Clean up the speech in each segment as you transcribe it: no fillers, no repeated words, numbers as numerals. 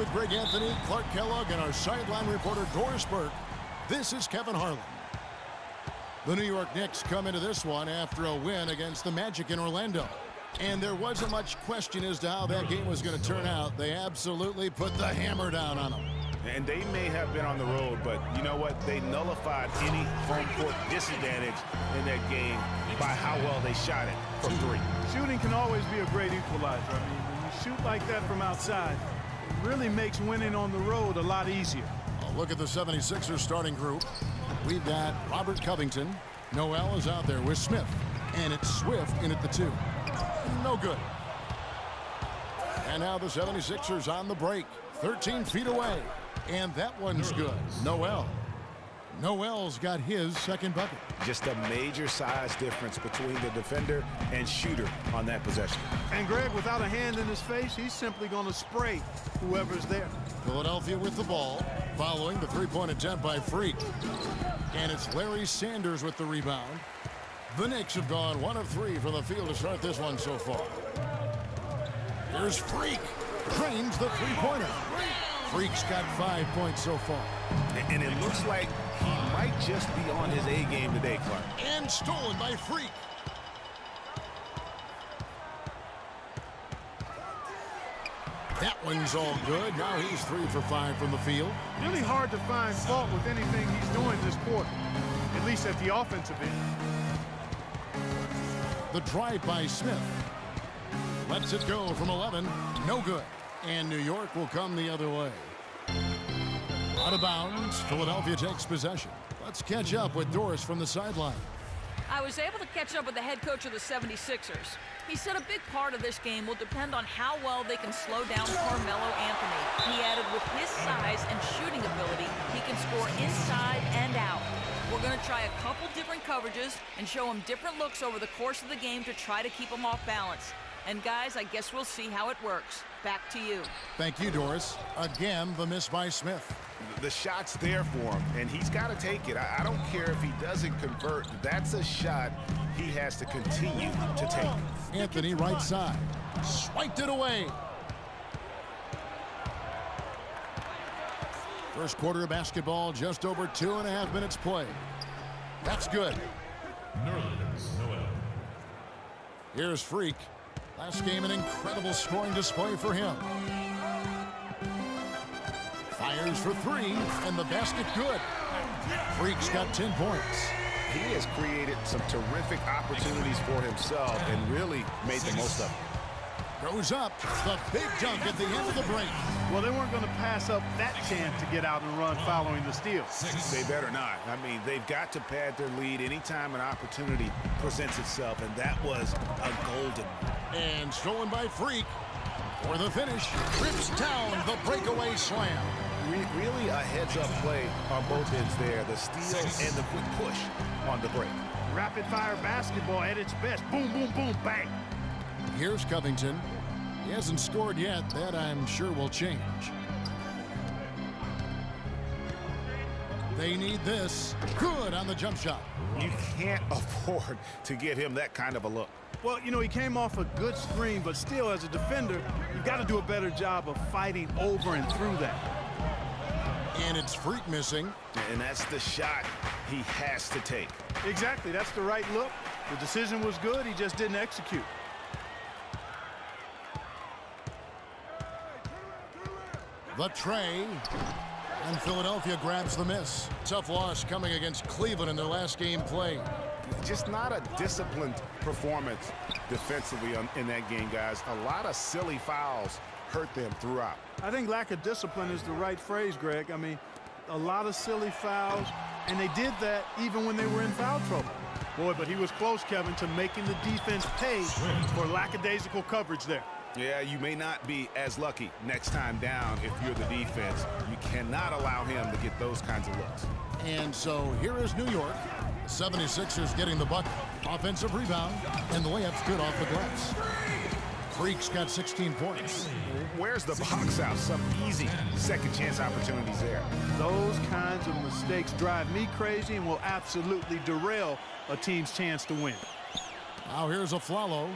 with Greg Anthony, Clark Kellogg, and our sideline reporter Doris Burke, this is Kevin Harlan. The New York Knicks come into this one after a win against the Magic in Orlando. And there wasn't much question as to how that game was going to turn out. They absolutely put the hammer down on them. And they may have been on the road, but you know what? They nullified any home court disadvantage in that game by how well they shot it from three. Shooting can always be a great equalizer. I mean, when you shoot like that from outside, it really makes winning on the road a lot easier. A look at the 76ers starting group. We've got Robert Covington. Noel is out there with Smith. And it's Swift in at the 2. No good. And now the 76ers on the break. 13 feet away. And that one's good. Noel's got his second bucket. Just a major size difference between the defender and shooter on that possession. And Greg, without a hand in his face, he's simply going to spray whoever's there. Philadelphia with the ball, following the three-point attempt by Freak. And it's Larry Sanders with the rebound. The Knicks have gone 1 of 3 from the field to start this one so far. Here's Freak. Drains the three-pointer. Freak's got 5 points so far. And it looks like he might just be on his A game today, Clark. And stolen by Freak. That one's all good. Now he's 3 for 5 from the field. Really hard to find fault with anything he's doing this quarter, at least at the offensive end. The drive by Smith. Lets it go from 11. No good. And New York will come the other way. Out of bounds. Philadelphia takes possession. Let's catch up with Doris from the sideline. I was able to catch up with the head coach of the 76ers. He said a big part of this game will depend on how well they can slow down Carmelo Anthony. He added with his size and shooting ability, he can score inside and out. We're going to try a couple different coverages and show him different looks over the course of the game to try to keep him off balance. And guys, I guess we'll see how it works. Back to you. Thank you, Doris. Again, the miss by Smith. The shot's there for him, and he's got to take it. I don't care if he doesn't convert. That's a shot he has to continue to take. Anthony right side. Swiped it away. First quarter of basketball, just over 2.5 minutes played. That's good. Here's Freak. Last game, an incredible scoring display for him. Fires for 3, and the basket good. Freak's got 10 points. He has created some terrific opportunities for himself and really made the most of it. Goes up. The big dunk at the end of the break. Well, they weren't going to pass up that chance to get out and run following the steal. They better not. I mean, they've got to pad their lead anytime an opportunity presents itself, and that was a golden one. And stolen by Freak for the finish. Trips down the breakaway slam. Really a heads-up play on both ends there. The steal and the quick push on the break. Rapid-fire basketball at its best. Boom, boom, boom, bang. Here's Covington. He hasn't scored yet. That, I'm sure, will change. They need this. Good on the jump shot. You can't afford to give him that kind of a look. Well, you know, he came off a good screen, but still, as a defender, you've got to do a better job of fighting over and through that. And it's Freak missing. And that's the shot he has to take. Exactly. That's the right look. The decision was good. He just didn't execute. The tray. And Philadelphia grabs the miss. Tough loss coming against Cleveland in their last game played. Just not a disciplined performance defensively in that game, guys. A lot of silly fouls hurt them throughout. I think lack of discipline is the right phrase, Greg. I mean, a lot of silly fouls, and they did that even when they were in foul trouble. Boy, but he was close, Kevin, to making the defense pay for lackadaisical coverage there. Yeah, you may not be as lucky next time down if you're the defense. You cannot allow him to get those kinds of looks. And so here is New York. 76ers getting the bucket. Offensive rebound, and the layup's good off the glass. Freak's got 16 points. Where's the box out? Some easy second chance opportunities there. Those kinds of mistakes drive me crazy and will absolutely derail a team's chance to win. Now here's a Flalo.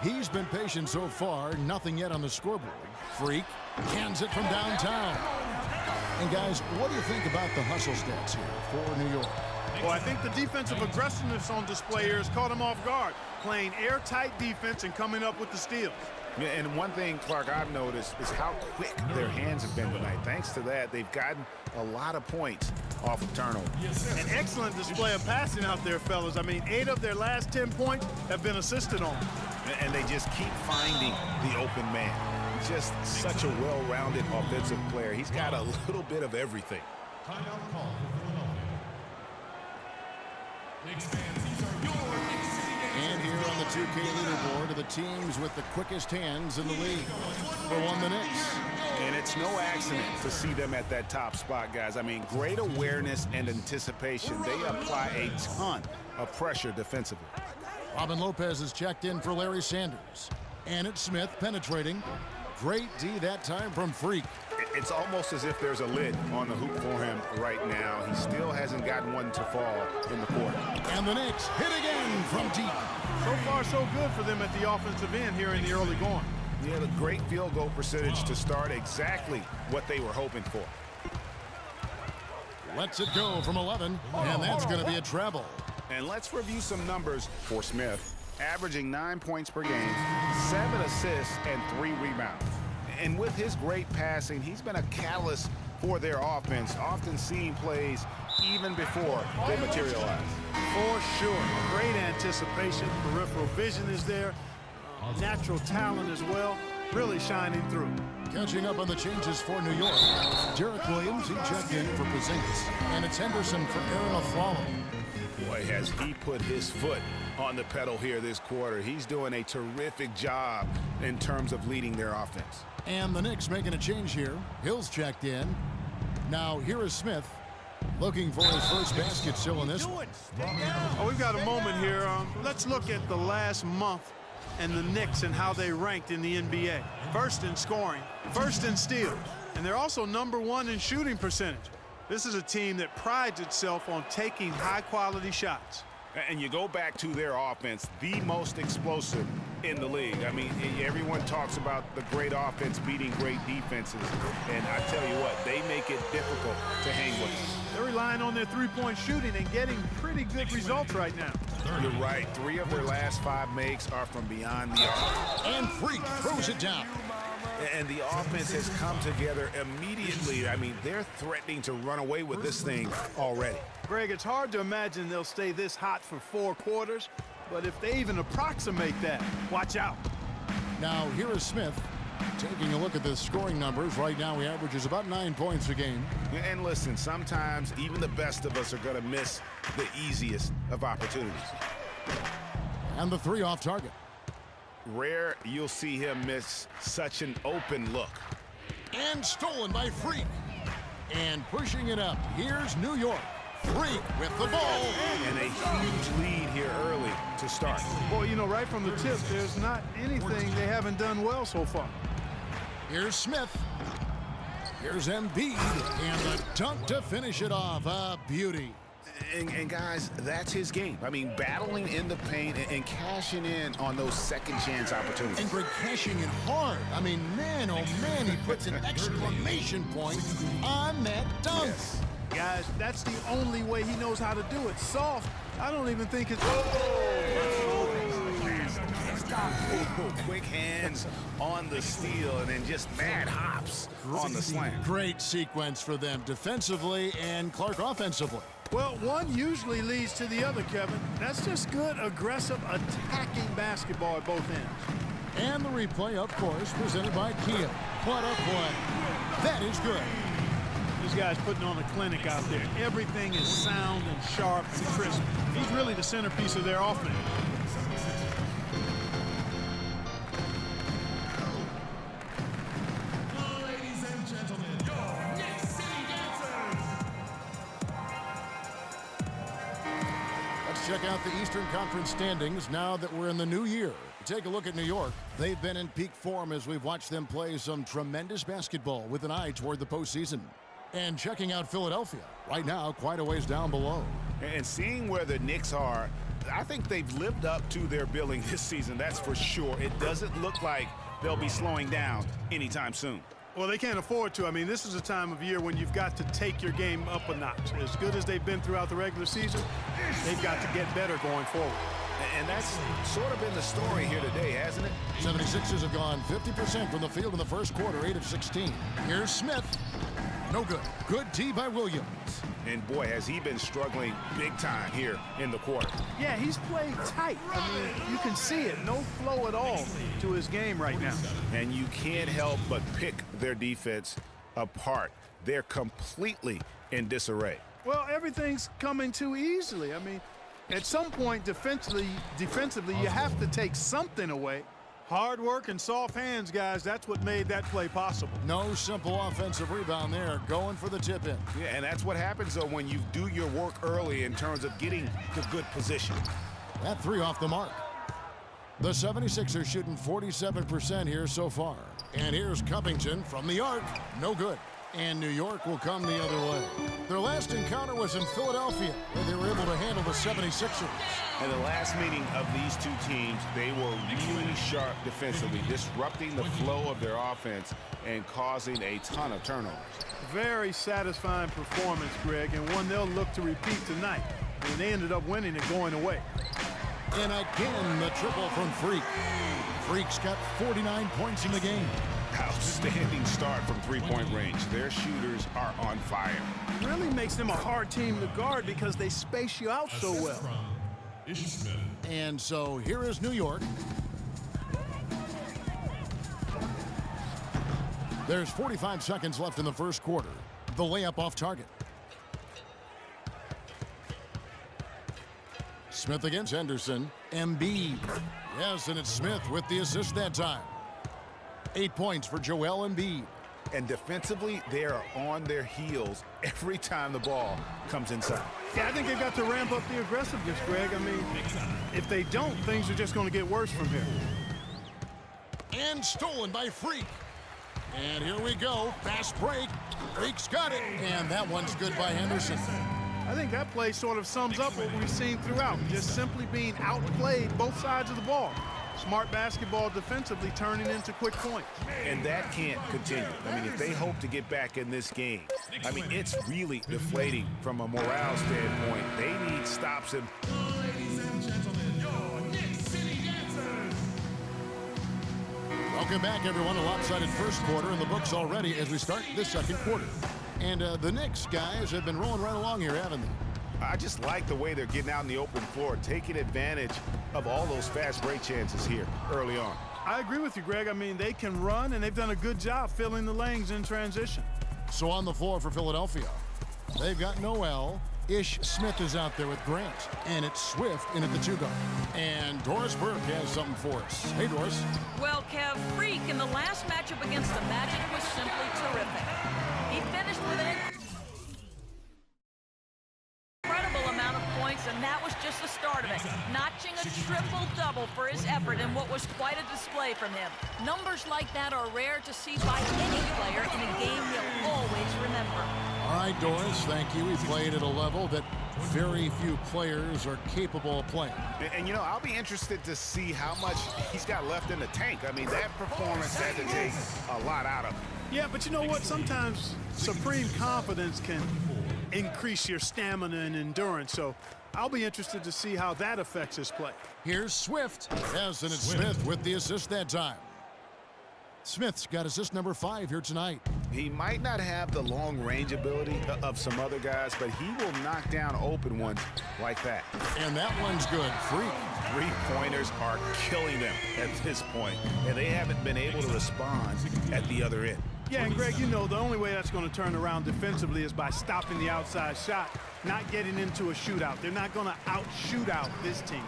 He's been patient so far, nothing yet on the scoreboard. Freak cans it from downtown. And guys, what do you think about the hustle stats here for New York? Well, I think the defensive aggressiveness on display here has caught him off guard, playing airtight defense and coming up with the steals. Yeah, and one thing, Clark, I've noticed is how quick their hands have been tonight. Thanks to that, they've gotten a lot of points off of turnovers. An excellent display of passing out there, fellas. I mean, 8 of their last 10 points have been assisted on. And they just keep finding the open man. Just such a well-rounded offensive player. He's got a little bit of everything. Timeout call for Philadelphia. Knicks fans, these are your Knicks City Gangsters. And here on the 2K leaderboard are the teams with the quickest hands in the league. For one, the Knicks. And it's no accident to see them at that top spot, guys. I mean, great awareness and anticipation. They apply a ton of pressure defensively. Robin Lopez is checked in for Larry Sanders. And it's Smith penetrating. Great D that time from Freak. It's almost as if there's a lid on the hoop for him right now. He still hasn't gotten one to fall in the court. And the Knicks hit again from deep. So far, so good for them at the offensive end here in the early going. Yeah, the great field goal percentage to start, exactly what they were hoping for. Lets it go from 11, and that's going to be a treble. And let's review some numbers for Smith. Averaging 9 points per game, 7 assists, and 3 rebounds. And with his great passing, he's been a catalyst for their offense, often seeing plays even before they materialize. For sure. Great anticipation. Peripheral vision is there. Natural talent as well. Really shining through. Catching up on the changes for New York. Derek Williams, he checked in for Porzingis. And it's Henderson for Aaron Aflalo. Boy, has he put his foot on the pedal here this quarter. He's doing a terrific job in terms of leading their offense. And the Knicks making a change here. Hill's checked in. Now here is Smith, looking for his first basket still in this one. Oh, we've got a moment here. Let's look at the last month and the Knicks and how they ranked in the NBA. First in scoring, first in steals, and they're also #1 in shooting percentage. This is a team that prides itself on taking high-quality shots. And you go back to their offense, the most explosive in the league. I mean, everyone talks about the great offense beating great defenses. And I tell you what, they make it difficult to hang with them. They're relying on their three-point shooting and getting pretty good results right now. You're right. 3 of their last 5 makes are from beyond the arc. And Freak throws it down. And the offense has come together immediately. I mean, they're threatening to run away with this thing already. Greg, it's hard to imagine they'll stay this hot for 4 quarters, but if they even approximate that, watch out. Now here is Smith, taking a look at the scoring numbers. Right now he averages about 9 points a game. And listen, sometimes even the best of us are going to miss the easiest of opportunities. And the 3 off target. Rare you'll see him miss such an open look. And stolen by Freak. And pushing it up, here's New York. Freak with the ball. And a huge lead here early to start. Boy, you know, right from the tip, there's not anything they haven't done well so far. Here's Smith. Here's Embiid. And the dunk to finish it off. A beauty. And guys, that's his game. I mean, battling in the paint and cashing in on those second chance opportunities. And Greg cashing in hard. I mean, man, oh man, he puts an exclamation point on that dunk. Yes. Guys, that's the only way he knows how to do it. Soft. I don't even think it's... Quick hands on the steal and then just mad hops on the slam. Great sequence for them defensively and Clark offensively. Well, one usually leads to the other, Kevin. That's just good, aggressive, attacking basketball at both ends. And the replay, of course, presented by Kia. What a play. That is good. These guys putting on a clinic out there. Everything is sound and sharp and crisp. He's really the centerpiece of their offense. Ladies and gentlemen, your Knicks City Dancers. Let's check out the Eastern Conference standings now that we're in the new year. Take a look at New York. They've been in peak form as we've watched them play some tremendous basketball with an eye toward the postseason. And checking out Philadelphia, right now quite a ways down below. And seeing where the Knicks are, I think they've lived up to their billing this season, that's for sure. It doesn't look like they'll be slowing down anytime soon. Well, they can't afford to. I mean, this is a time of year when you've got to take your game up a notch. As good as they've been throughout the regular season, they've got to get better going forward. And that's sort of been the story here today, hasn't it? 76ers have gone 50% from the field in the first quarter, 8 of 16. Here's Smith. No good. Good D by Williams. And boy, has he been struggling big time here in the quarter. Yeah, he's played tight. I mean, you can see it. No flow at all to his game right now. And you can't help but pick their defense apart. They're completely in disarray. Well, everything's coming too easily. I mean, at some point, defensively, you have to take something away. Hard work and soft hands, guys. That's what made that play possible. No simple offensive rebound there. Going for the tip-in. Yeah, and that's what happens, though, when you do your work early in terms of getting to good position. That three off the mark. The 76ers shooting 47% here so far. And here's Covington from the arc. No good. And New York will come the other way. Their last encounter was in Philadelphia, where they were able to handle the 76ers. In the last meeting of these two teams, they were really sharp defensively, disrupting the flow of their offense and causing a ton of turnovers. Very satisfying performance, Greg, and one they'll look to repeat tonight. And they ended up winning it going away. And again, the triple from Freak. Freak's got 49 points in the game. Outstanding start from three-point range. Their shooters are on fire. Really makes them a hard team to guard because they space you out so well. And so here is New York. There's 45 seconds left in the first quarter. The layup off target. Smith against Henderson. Embiid. Yes, and it's Smith with the assist that time. 8 points for Joel Embiid. And defensively, they are on their heels every time the ball comes inside. Yeah, I think they've got to ramp up the aggressiveness, Greg. I mean, if they don't, things are just going to get worse from here. And stolen by Freak. And here we go. Fast break. Freak's got it. And that one's good by Henderson. I think that play sort of sums up what we've seen throughout. Just simply being outplayed both sides of the ball. Smart basketball defensively turning into quick points. And that can't continue. I mean, if they hope to get back in this game, I mean, it's really deflating from a morale standpoint. They need stops and... Ladies and gentlemen, your Knicks City Dancers. Welcome back, everyone. A lopsided first quarter in the books already as we start this second quarter. And the Knicks guys have been rolling right along here, haven't they? I just like the way they're getting out in the open floor, taking advantage of all those fast break chances here early on. I agree with you, Greg. I mean, they can run, and they've done a good job filling the lanes in transition. So on the floor for Philadelphia, they've got Noel. Ish Smith is out there with Grant. And it's Swift in at the two guard. And Doris Burke has something for us. Hey, Doris. Well, Kev, Freak in the last matchup against the Magic was simply terrific. He finished with an incredible amount of points, and that was just the start of it. Notching a triple-double for his effort in what was quite a display from him. Numbers like that are rare to see by any player in a game you'll always remember. All right, Doris, thank you. He played at a level that very few players are capable of playing. And you know, I'll be interested to see how much he's got left in the tank. I mean, that performance had to take a lot out of him. Yeah, but you know what? Sometimes supreme confidence can increase your stamina and endurance. So I'll be interested to see how that affects his play. Here's Swift. Yes, and it's Smith with the assist that time. Smith's got assist number 5 here tonight. He might not have the long-range ability of some other guys, but he will knock down open ones like that. And that one's good. Freak. Three-pointers are killing them at this point, and they haven't been able to respond at the other end. Yeah, and Greg, you know, the only way that's going to turn around defensively is by stopping the outside shot, not getting into a shootout. They're not going to out-shoot out this team.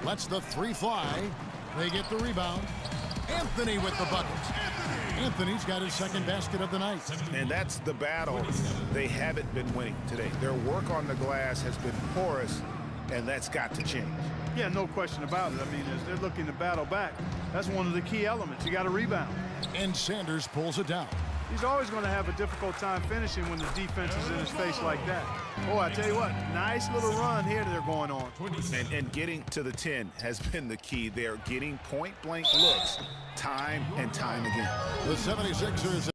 Lets the three fly. They get the rebound. Anthony with the bucket. Anthony's got his second basket of the night. And that's the battle they haven't been winning today. Their work on the glass has been porous, and that's got to change. Yeah, no question about it. I mean, as they're looking to battle back, that's one of the key elements. You got to rebound. And Sanders pulls it down. He's always going to have a difficult time finishing when the defense is in his face like that. Oh, I tell you what, nice little run here they're going on. And getting to the 10 has been the key. They're getting point-blank looks time and time again. The 76ers